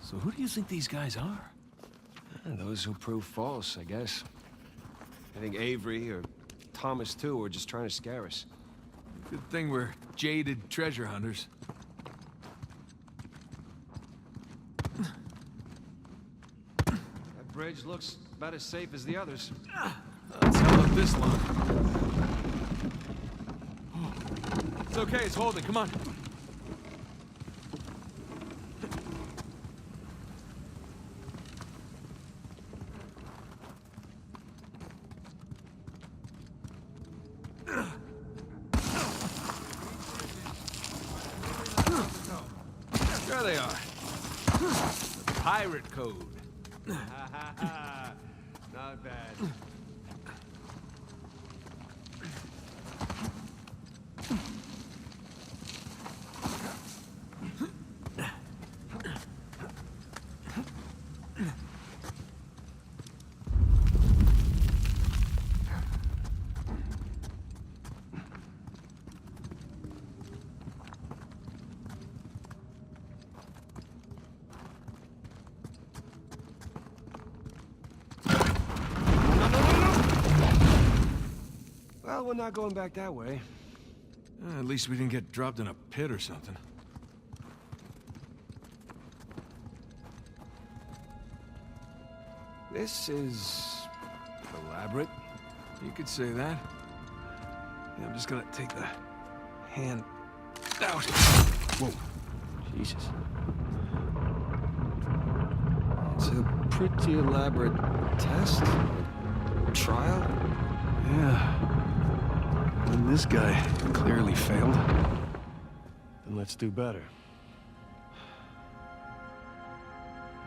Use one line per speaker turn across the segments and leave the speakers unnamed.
So who do you think these guys are?
Those who prove false, I guess. I think Avery or Thomas, too, were just trying to scare us.
Good thing we're jaded treasure hunters.
That bridge looks about as safe as the others.
Let's held up this long. It's okay, it's holding. Come on. There they are. The pirate code.
Not bad. Well, we're not going back that way.
At least we didn't get dropped in a pit or something.
This is elaborate.
You could say that. Yeah, I'm just gonna take the hand out.
Whoa. Jesus. It's a pretty elaborate test? Trial?
Yeah. And this guy clearly failed.
Then let's do better.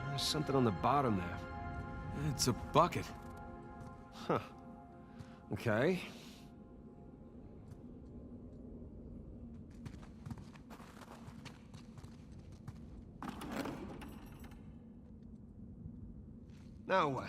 There's something on the bottom there.
It's a bucket.
Huh. Okay. Now what?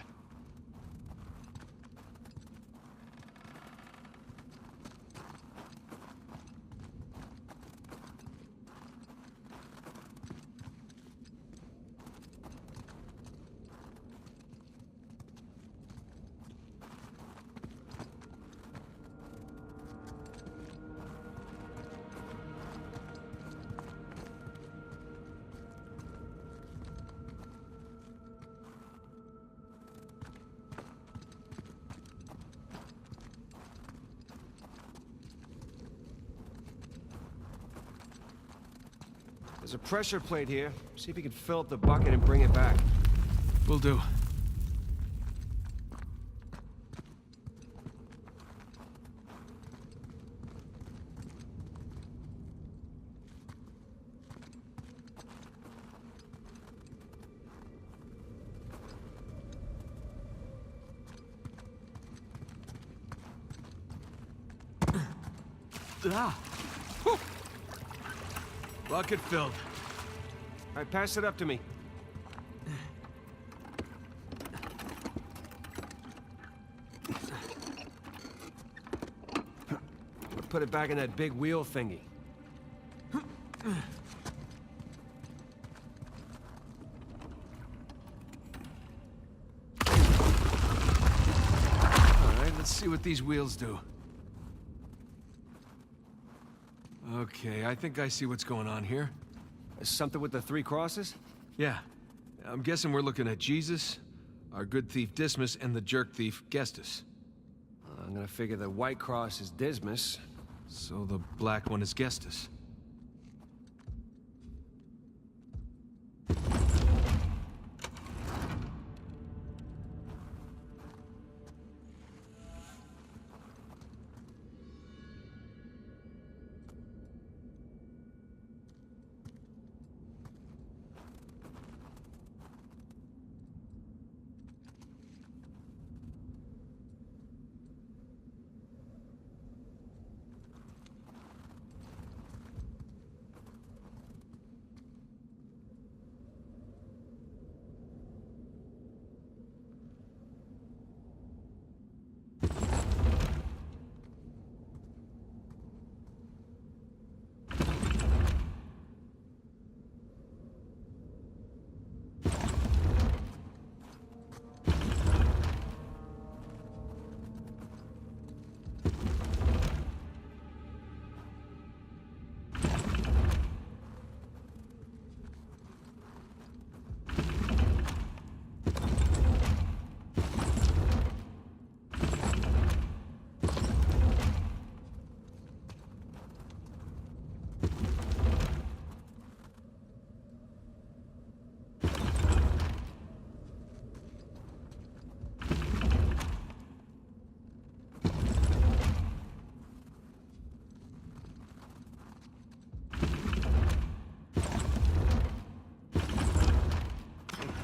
There's a pressure plate here. See if you can fill up the bucket and bring it back.
Will do. Ah! Whew. Bucket filled.
All right, pass it up to me. Put it back in that big wheel thingy. All
right, let's see what these wheels do. Okay, I think I see what's going on here.
Something with the 3 crosses?
Yeah. I'm guessing we're looking at Jesus, our good thief Dismas, and the jerk thief Gestus.
I'm gonna figure the white cross is Dismas.
So the black one is Gestus.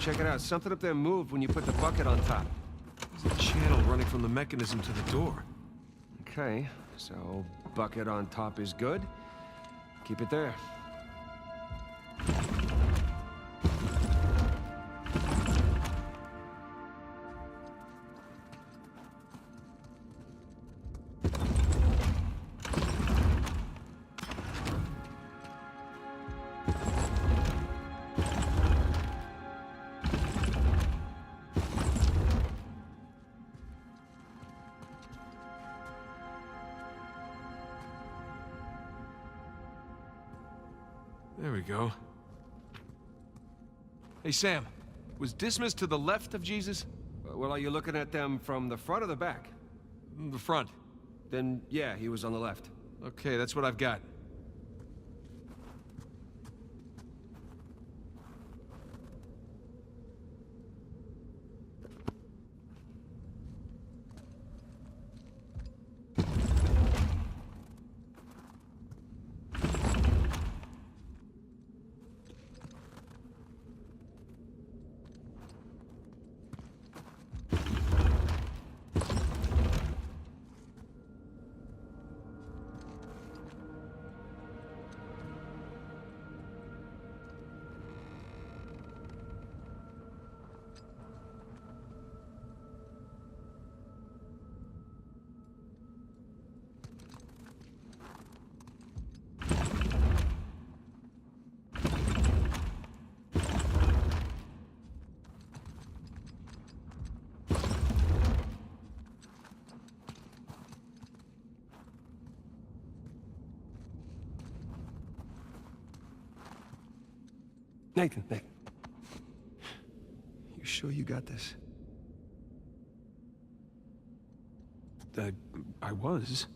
check it out. Something up there moved when you put the bucket on top.
There's a channel running from the mechanism to the door.
Okay, so bucket on top is good. Keep it there.
There we go. Hey, Sam. Was Dismas to the left of Jesus?
Well, are you looking at them from the front or the back?
The front.
Then, yeah, he was on the left.
Okay, that's what I've got.
Nathan. You sure you got this?
I was.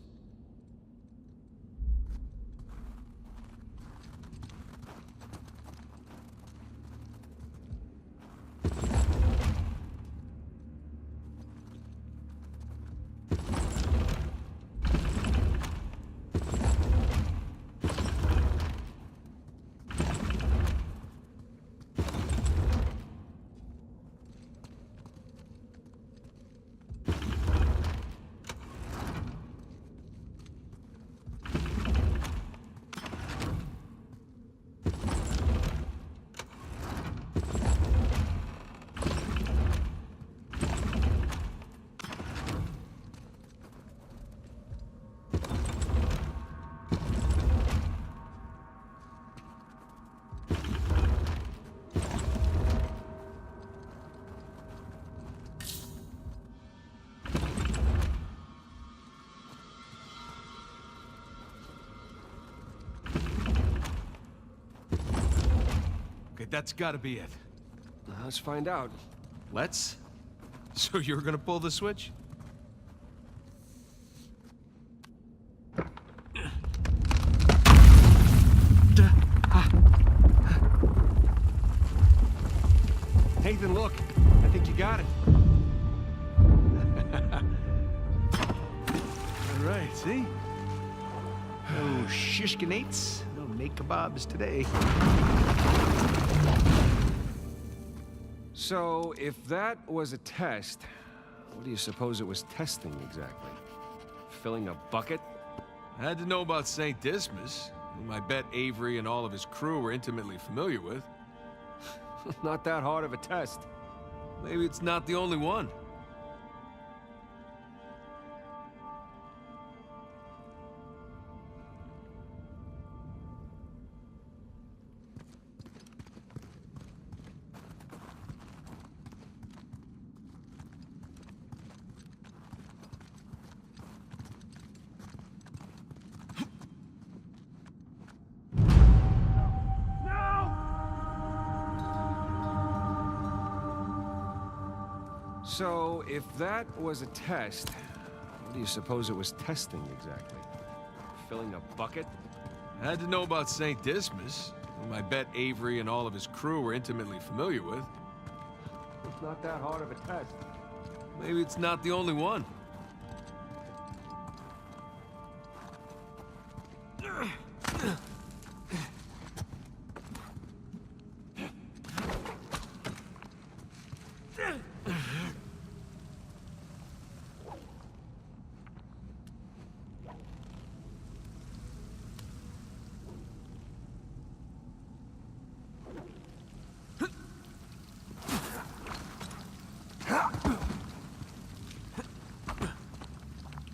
Okay, that's gotta be it.
Let's find out.
Let's? So you're gonna pull the switch?
Nathan, look. I think you got it.
All right, see? No shishkinates, no make kebabs today.
So, if that was a test, what do you suppose it was testing exactly? Filling a bucket?
I had to know about St. Dismas, whom I bet Avery and all of his crew were intimately familiar with.
Not that hard of a test.
Maybe it's not the only one.
So, if that was a test, what do you suppose it was testing exactly? Filling a bucket?
I had to know about St. Dismas, whom I bet Avery and all of his crew were intimately familiar with.
It's not that hard of a test.
Maybe it's not the only one.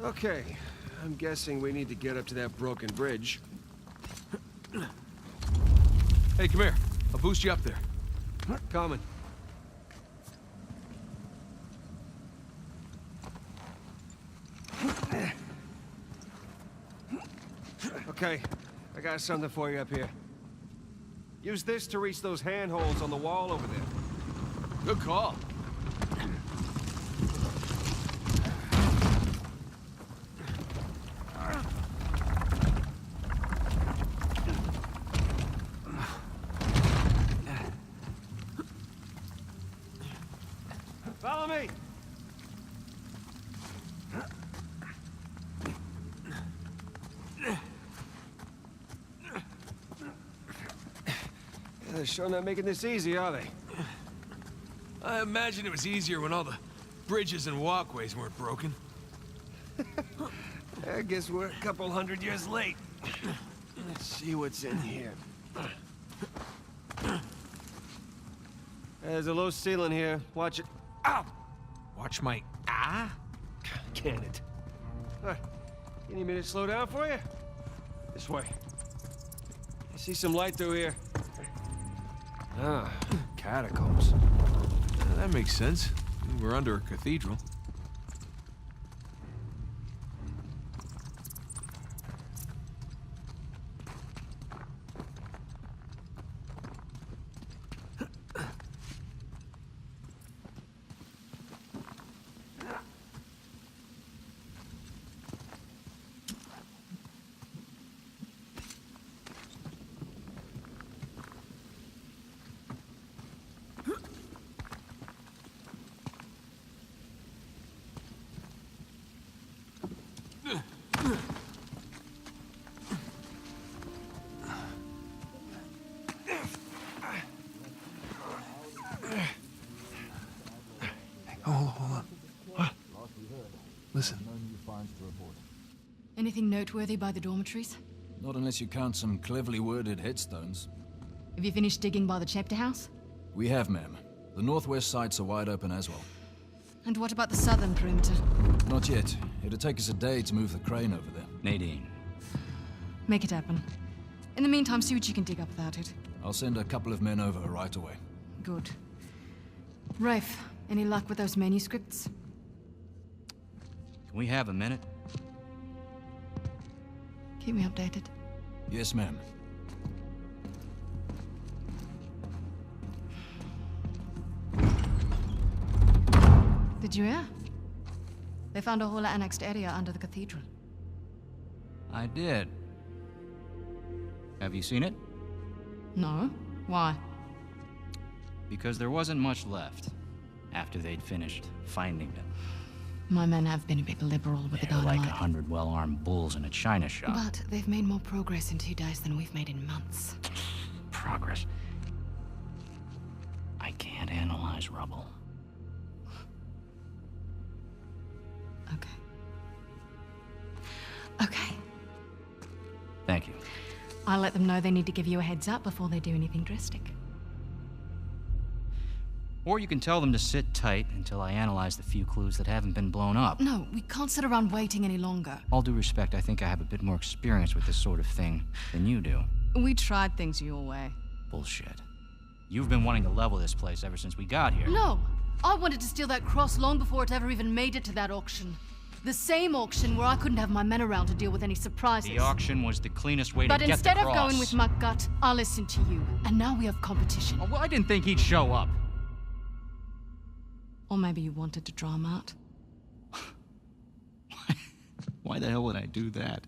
Okay, I'm guessing we need to get up to that broken bridge.
Hey, come here. I'll boost you up there.
Coming. Okay, I got something for you up here. Use this to reach those handholds on the wall over there.
Good call.
Follow me! They're sure not making this easy, are they?
I imagine it was easier when all the bridges and walkways weren't broken.
I guess we're a couple hundred years late. Let's see what's in here. There's a low ceiling here. Watch it. Ow!
Watch my...
Can it? You need me to slow down for you? This way. I see some light through here. Ah, catacombs.
That makes sense. We're under a cathedral. Hold on. What? Listen.
Anything noteworthy by the dormitories?
Not unless you count some cleverly worded headstones.
Have you finished digging by the chapter house?
We have, ma'am. The northwest sites are wide open as well.
And what about the southern perimeter?
Not yet. It'll take us a day to move the crane over there.
Nadine.
Make it happen. In the meantime, see what you can dig up without it.
I'll send a couple of men over right away.
Good. Rafe, any luck with those manuscripts?
Can we have a minute?
Keep me updated.
Yes, ma'am.
Did you hear? They found a whole annexed area under the cathedral.
I did. Have you seen it?
No? Why?
Because there wasn't much left after they'd finished finding it.
My men have been a bit liberal with the
They're like
dynamite.
100 well-armed bulls in a china shop.
But they've made more progress in 2 days than we've made in months.
Progress. I can't analyze rubble.
Okay. Okay.
Thank you.
I'll let them know they need to give you a heads up before they do anything drastic.
Or you can tell them to sit tight until I analyze the few clues that haven't been blown up.
No, we can't sit around waiting any longer.
All due respect, I think I have a bit more experience with this sort of thing than you do.
We tried things your way.
Bullshit. You've been wanting to level this place ever since we got here.
No! I wanted to steal that cross long before it ever even made it to that auction. The same auction where I couldn't have my men around to deal with any surprises.
The auction was the cleanest way to
But
get the
instead
cross.
of going with my gut, I listened to you. And now we have competition.
Oh, well, I didn't think he'd show up.
Or maybe you wanted to draw him out.
Why the hell would I do that?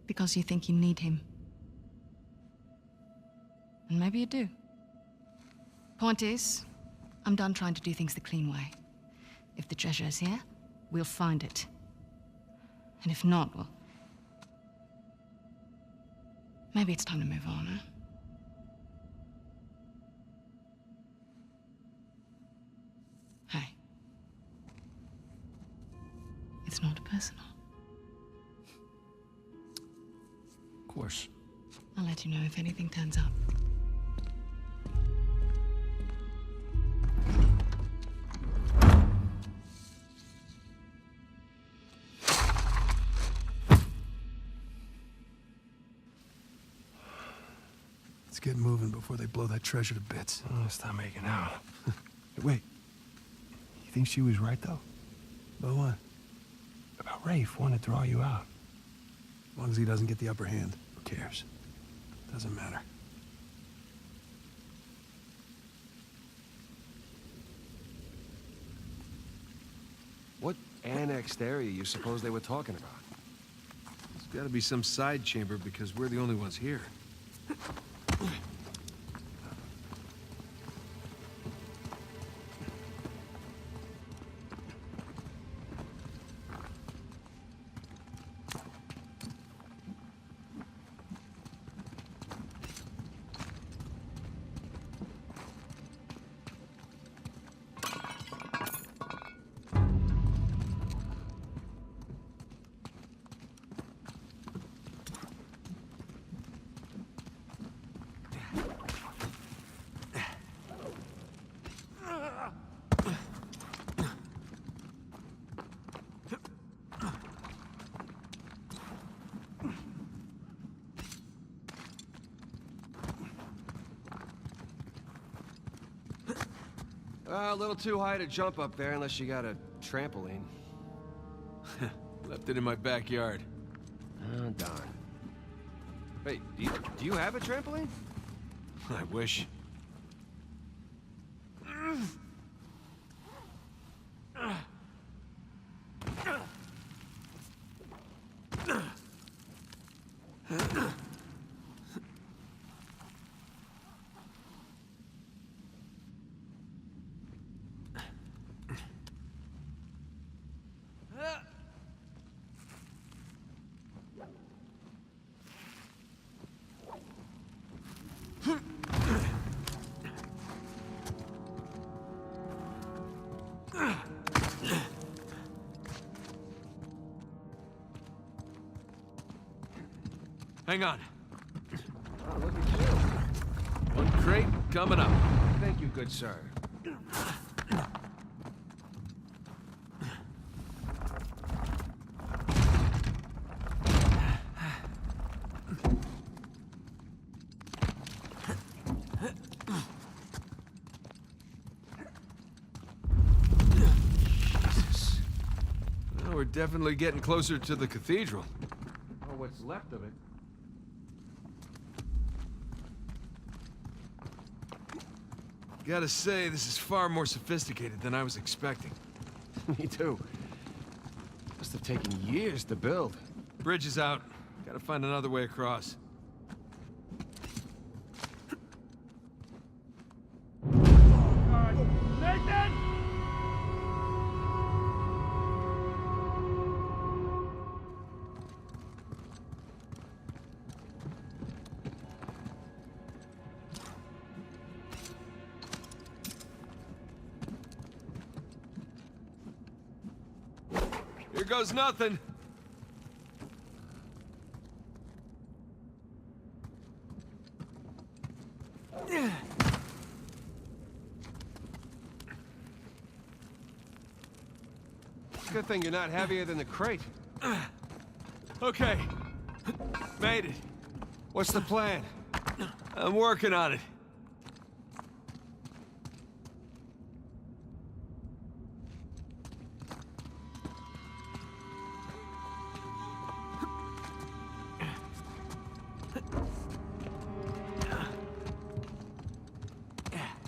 Because you think you need him. And maybe you do. Point is, I'm done trying to do things the clean way. If the treasure is here, we'll find it. And if not, well... maybe it's time to move on, huh? Hey. It's not personal.
Of course.
I'll let you know if anything turns up.
Let's get moving before they blow that treasure to bits.
Oh, stop making out.
Wait. You think she was right, though? About what? About Rafe wanting to draw you out. As long as he doesn't get the upper hand, who cares? Doesn't matter.
What annexed area you suppose they were talking about?
There's gotta be some side chamber because we're the only ones here.
A little too high to jump up there unless you got a trampoline.
Left it in my backyard.
Oh, darn. Wait, do you have a trampoline?
I wish. Hang on.
Oh, look at you.
One crate coming up.
Thank you, good sir. Jesus.
Well, we're definitely getting closer to the cathedral.
Oh, what's left of it.
Gotta say, this is far more sophisticated than I was expecting.
Me too. Must have taken years to build.
Bridge is out. Gotta find another way across. Here goes nothing.
Good thing you're not heavier than the crate.
Okay. Made it.
What's the plan?
I'm working on it.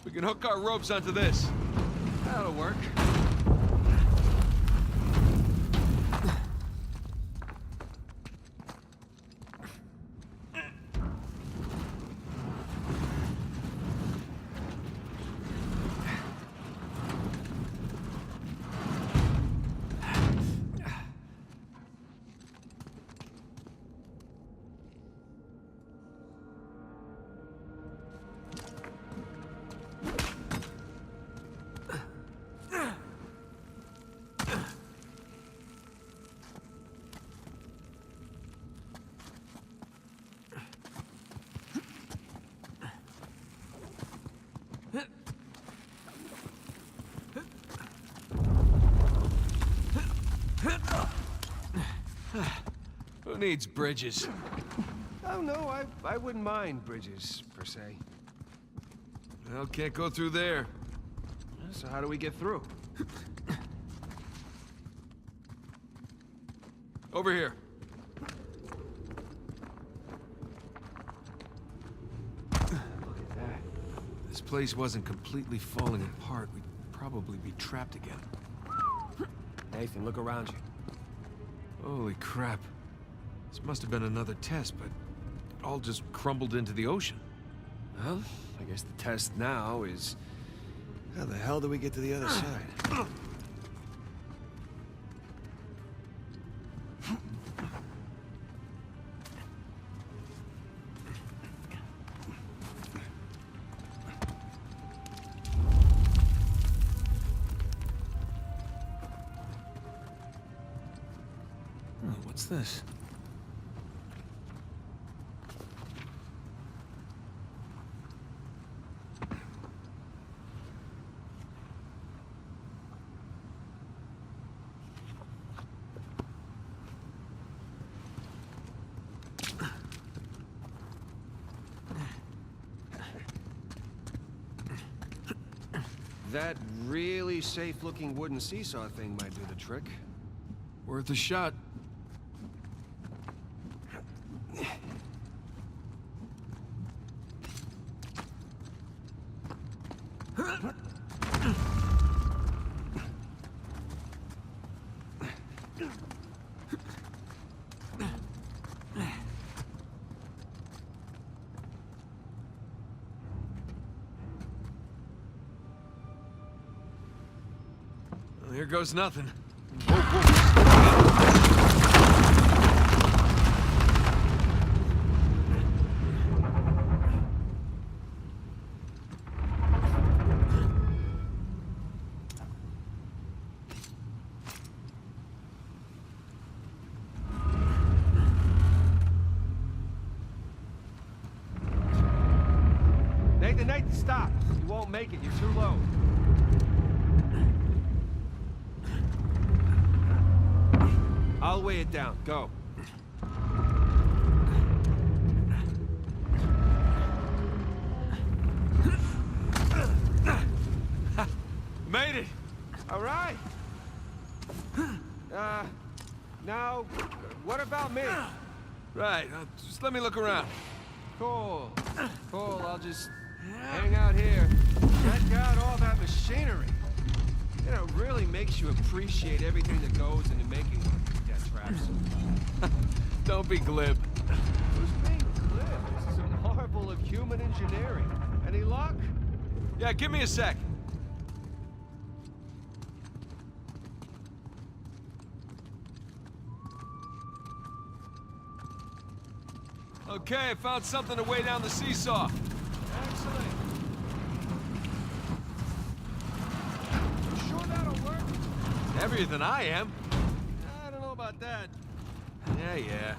We can hook our ropes onto this.
That'll work.
Who needs bridges?
Oh, no, I wouldn't mind bridges, per say.
Well, can't go through there.
So how do we get through?
Over here.
Look at that.
If this place wasn't completely falling apart, we'd probably be trapped again.
Nathan, look around you.
Holy crap. This must have been another test, but it all just crumbled into the ocean.
Well, I guess the test now is... how the hell do we get to the other side?
Oh, what's this?
That really safe-looking wooden seesaw thing might do the trick.
Worth a shot. Well, here goes nothing.
Nathan, stop! You won't make it, you're too low. I'll weigh it down. Go.
Made it!
All right. Now, what about me?
Right, just let me look around.
Cool. Cool, I'll just hang out here. Check out all that machinery. You know, it really makes you appreciate everything that goes into making one of these death traps.
Don't be glib.
Who's being glib? This is a marvel of human engineering. Any luck?
Yeah, give me a sec. Okay, I found something to weigh down the seesaw.
Excellent. You sure that'll work?
Heavier than I am.
I don't know about that.
Yeah.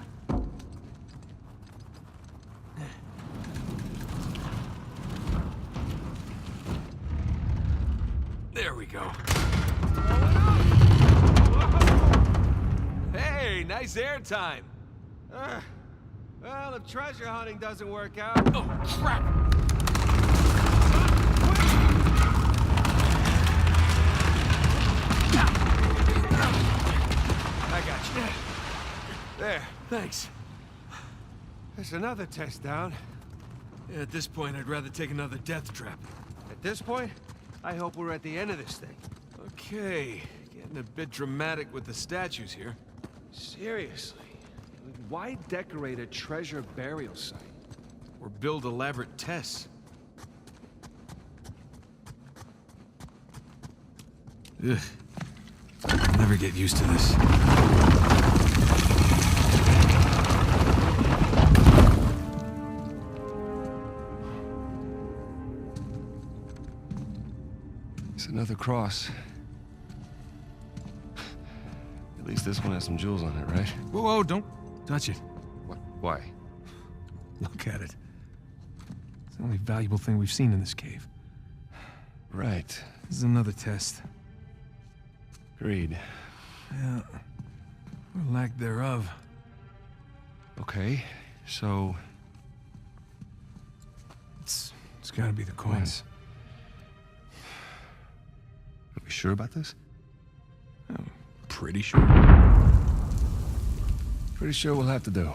There we go. Hey, nice airtime.
Well, if treasure hunting doesn't work out...
Oh, crap!
I got you. There.
Thanks.
There's another test down.
Yeah, at this point, I'd rather take another death trap.
At this point, I hope we're at the end of this thing.
Okay, getting a bit dramatic with the statues here.
Seriously. Why decorate a treasure burial site?
Or build elaborate tests. Ugh. I'll never get used to this.
It's another cross. At least this one has some jewels on it, right?
Whoa, don't touch it.
What? Why?
Look at it. It's the only valuable thing we've seen in this cave.
Right.
This is another test.
Agreed.
Yeah. Or lack thereof.
Okay, so...
It's gotta be the coins.
Are we sure about this?
I'm pretty sure.
Pretty sure we'll have to do.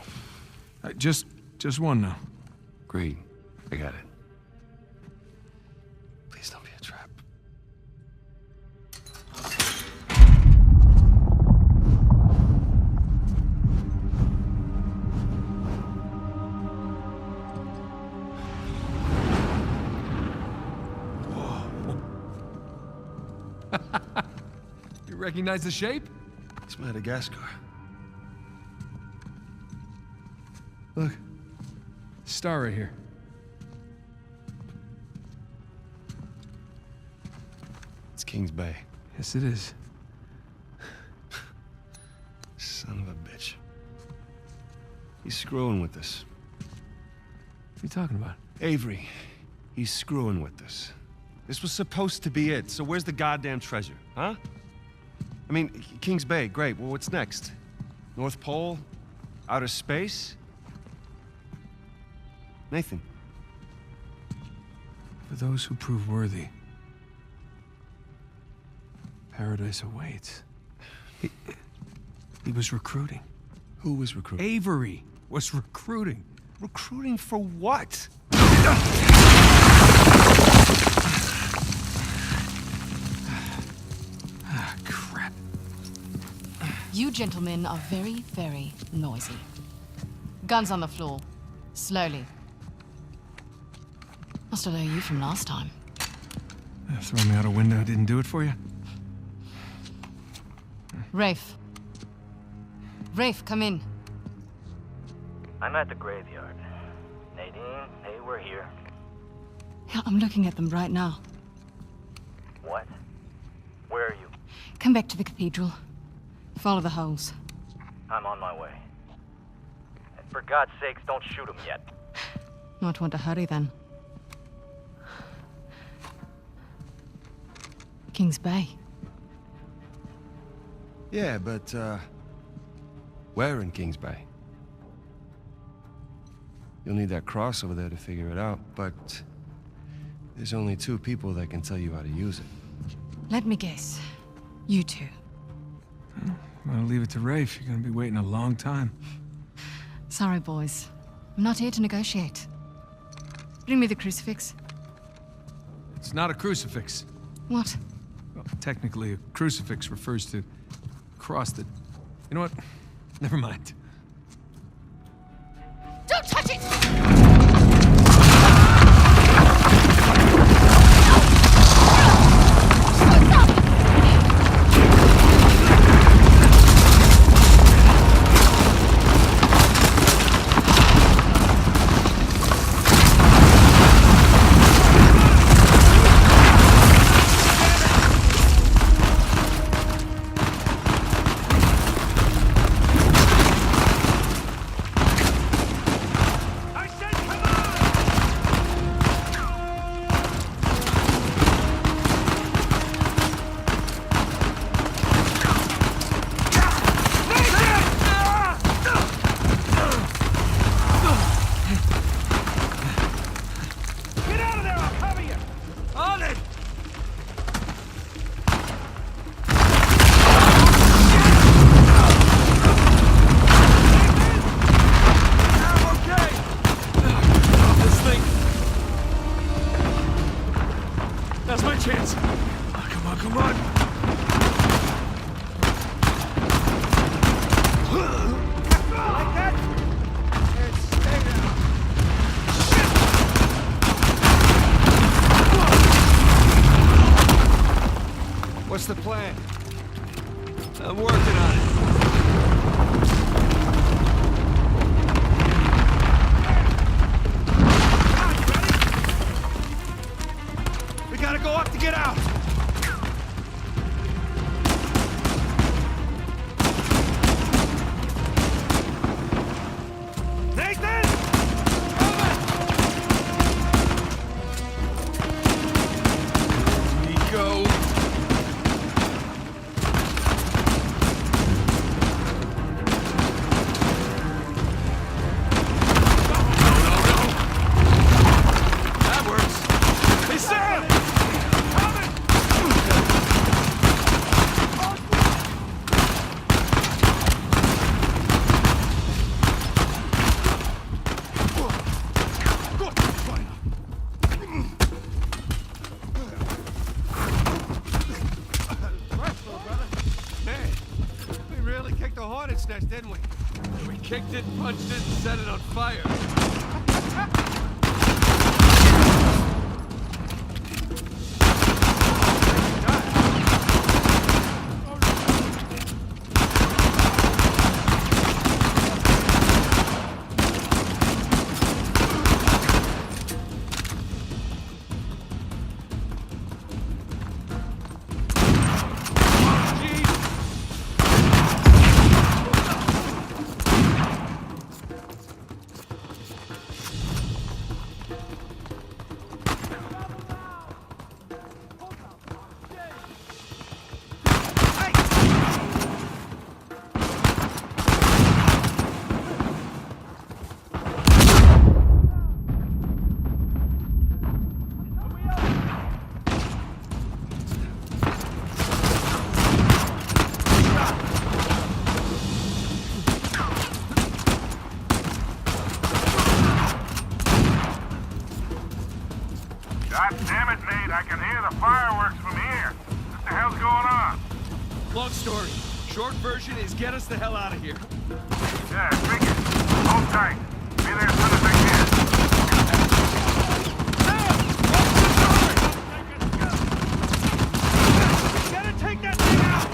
Just one now.
Agreed. I got it. Please don't be a trap.
You recognize the shape?
It's Madagascar.
Look. Star right here.
It's Kings Bay.
Yes, it is.
Son of a bitch. He's screwing with us.
What are you talking about?
Avery, he's screwing with us. This was supposed to be it, so where's the goddamn treasure, huh? I mean, Kings Bay, great. Well, what's next? North Pole? Outer space? Nathan.
For those who prove worthy, paradise awaits. He was recruiting.
Who was recruiting?
Avery was recruiting.
Recruiting for what?
Ah, crap.
You gentlemen are very, very noisy. Guns on the floor. Slowly. Must have known you from last time.
Throw me out a window didn't do it for you?
Rafe. Rafe, come in.
I'm at the graveyard. Nadine, hey, we're here.
Yeah, I'm looking at them right now.
What? Where are you?
Come back to the cathedral. Follow the holes.
I'm on my way. And for God's sakes, don't shoot him yet.
Might want to hurry then. Kings Bay.
Yeah, but, where in Kings Bay? You'll need that cross over there to figure it out, but there's only 2 people that can tell you how to use it.
Let me guess. You two.
I'm gonna leave it to Rafe. You're gonna be waiting a long time.
Sorry, boys. I'm not here to negotiate. Bring me the crucifix.
It's not a crucifix.
What?
Well, technically, a crucifix refers to a cross that... You know what? Never mind.
Don't touch it!
That's my chance. Come on, come on.
What's the plan?
I'm working on it.
We gotta go up to get out! Nathan!
Nico. That works.
horse nest, didn't we?
We kicked it, punched it, and set it on fire.
God damn it, Nate, I can hear the fireworks from here. What the hell's going on?
Long story. Short version is get us the hell out of here.
Yeah, figure. Hold tight. Be there as soon as I can.
Gotta take that thing out!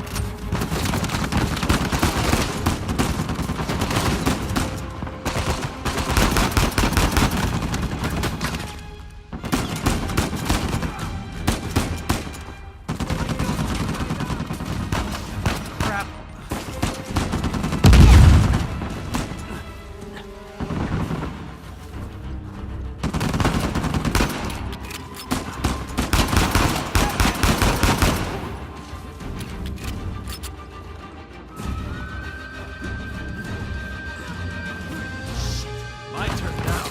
My turn now.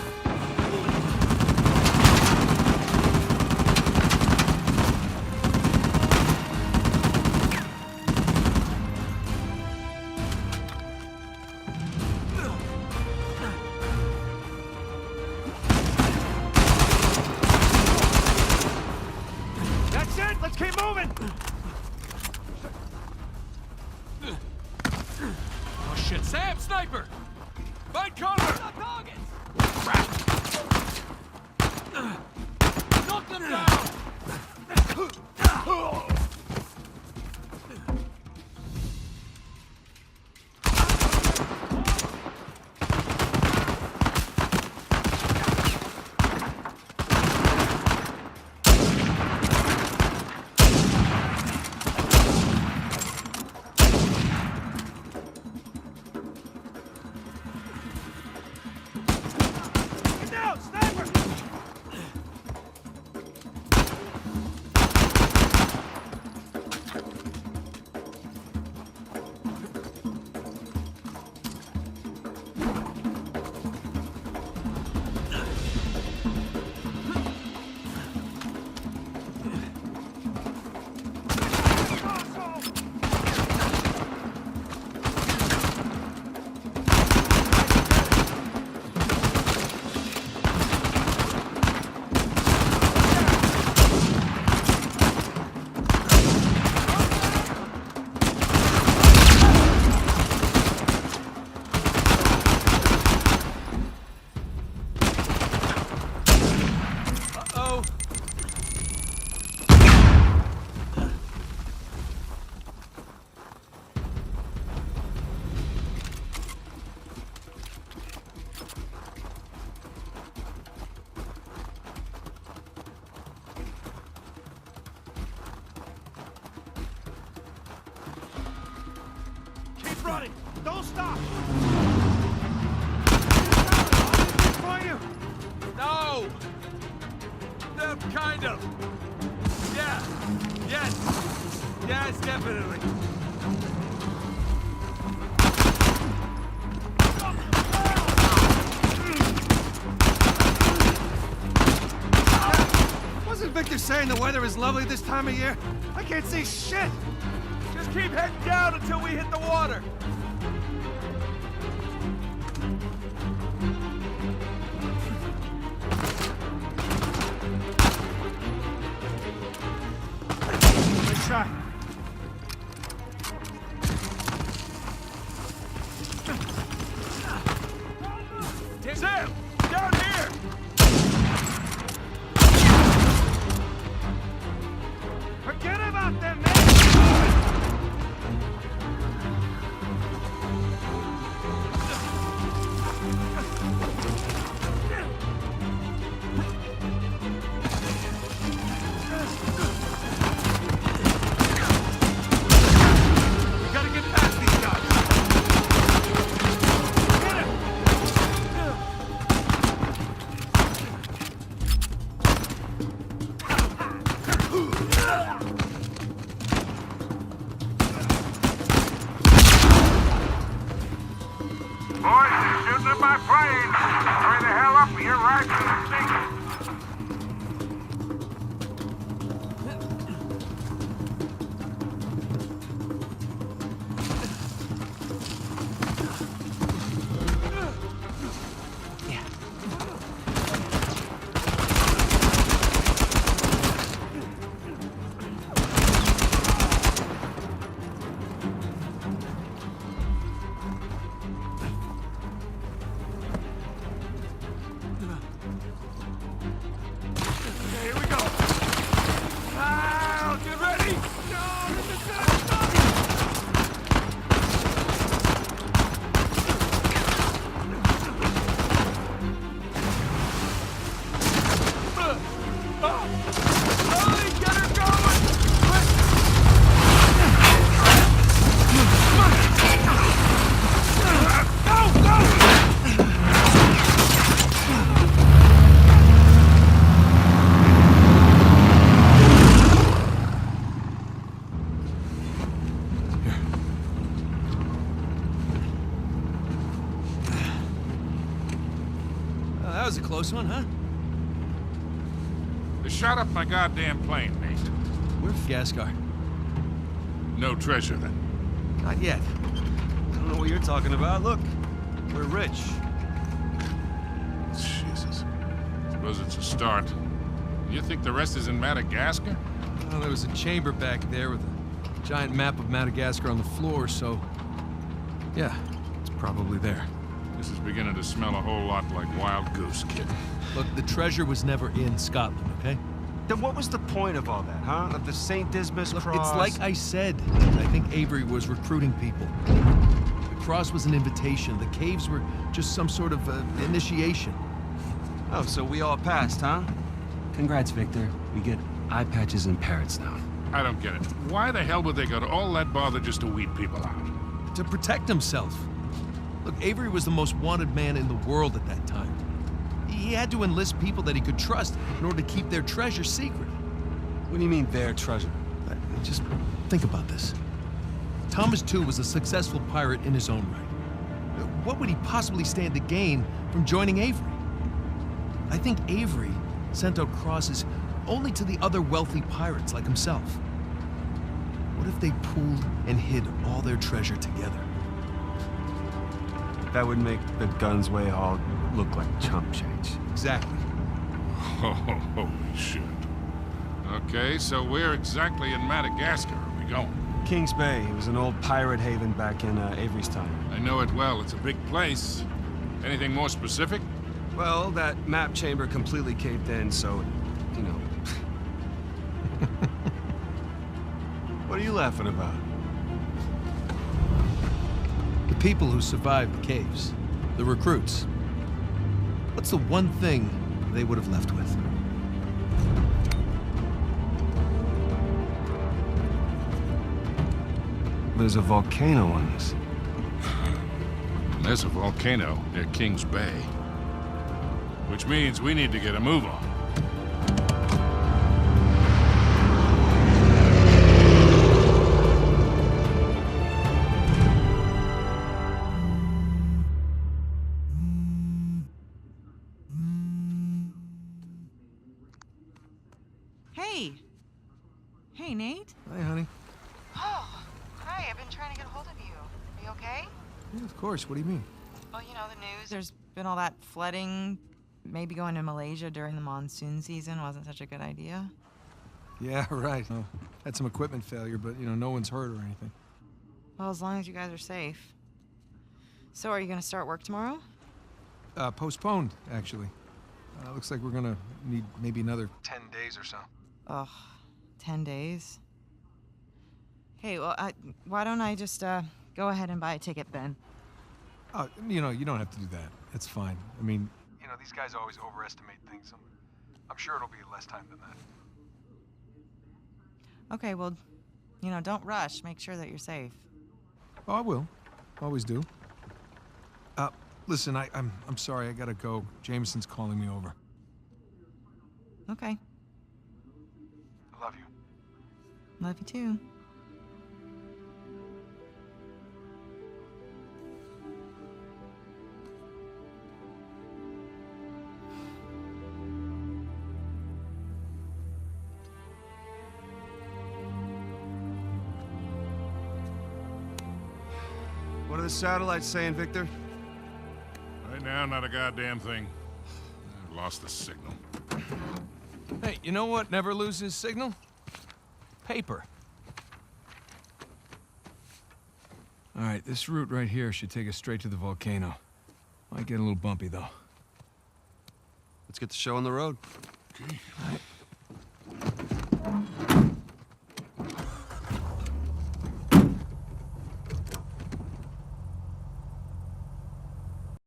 That's it! Let's keep moving!
Oh shit, Sam, sniper! Find cover! Knock them down!
Get down, sniper! Uh-oh. Keep running! Don't stop! For you!
No! Kind of. Yeah. Yes. Yes, definitely.
Wasn't Victor saying the weather is lovely this time of year? I can't see shit!
Just keep heading down until we hit the water.
Nice shot.
Boys, they're shooting at my plane. Hurry the hell up or you're right to the seat.
Here we go. Now, get ready. No, this is gonna stop. Slowly get her going. Go, go.
That was a close one, huh?
They shot up my goddamn plane, Nate.
We're Gaskar.
No treasure, then.
Not yet. I don't know what you're talking about. Look, we're rich.
Jesus. Suppose it's a start. You think the rest is in Madagascar?
Well, there was a chamber back there with a giant map of Madagascar on the floor, so... yeah, it's probably there.
This is beginning to smell a whole lot like Wild Goose, kid.
Look, the treasure was never in Scotland, okay?
Then what was the point of all that, huh? Of the St. Dismas
Look,
cross?
it's like I said. I think Avery was recruiting people. The cross was an invitation. The caves were just some sort of initiation.
Oh, so we all passed, huh? Congrats, Victor. We get eye patches and parrots now.
I don't get it. Why the hell would they go to all that bother just to weed people out?
To protect himself. Look, Avery was the most wanted man in the world at that time. He had to enlist people that he could trust in order to keep their treasure secret.
What do you mean, their treasure?
Just think about this. Thomas, too, was a successful pirate in his own right. What would he possibly stand to gain from joining Avery? I think Avery sent out crosses only to the other wealthy pirates like himself. What if they pooled and hid all their treasure together?
That would make the Gunsway Hall look like chump change.
Exactly.
Oh, holy shit. Okay, so where exactly in Madagascar are we going?
Kings Bay. It was an old pirate haven back in Avery's time.
I know it well. It's a big place. Anything more specific?
Well, that map chamber completely caved in, so, you know. What are you laughing about?
The people who survived the caves, the recruits. What's the one thing they would have left with?
There's a volcano on this.
There's a volcano near Kings Bay. Which means we need to get a move on.
Hey. Hey, Nate.
Hi, honey.
Oh, hi. I've been trying to get a hold of you. Are you okay?
Yeah, of course. What do you mean?
Well, you know, the news. There's been all that flooding. Maybe going to Malaysia during the monsoon season wasn't such a good idea.
Yeah, right. Oh, had some equipment failure, but, you know, no one's hurt or anything.
Well, as long as you guys are safe. So, are you going to start work tomorrow?
Postponed, actually. Looks like we're gonna need maybe another 10 days or so.
Ugh, 10 days. Hey, well, why don't I just go ahead and buy a ticket then?
Oh, you know, you don't have to do that. It's fine. I mean, you know, these guys always overestimate things. I'm sure it'll be less time than that.
Okay, well, you know, don't rush. Make sure that you're safe.
Oh, I will. Always do. Listen, I'm sorry. I gotta go. Jameson's calling me over.
Okay.
I love you.
Love you too.
What are the satellites saying, Victor?
Right now, not a goddamn thing. I've lost the signal.
Hey, you know what never loses signal? Paper. All right, this route right here should take us straight to the volcano. Might get a little bumpy, though.
Let's get the show on the road.
Okay.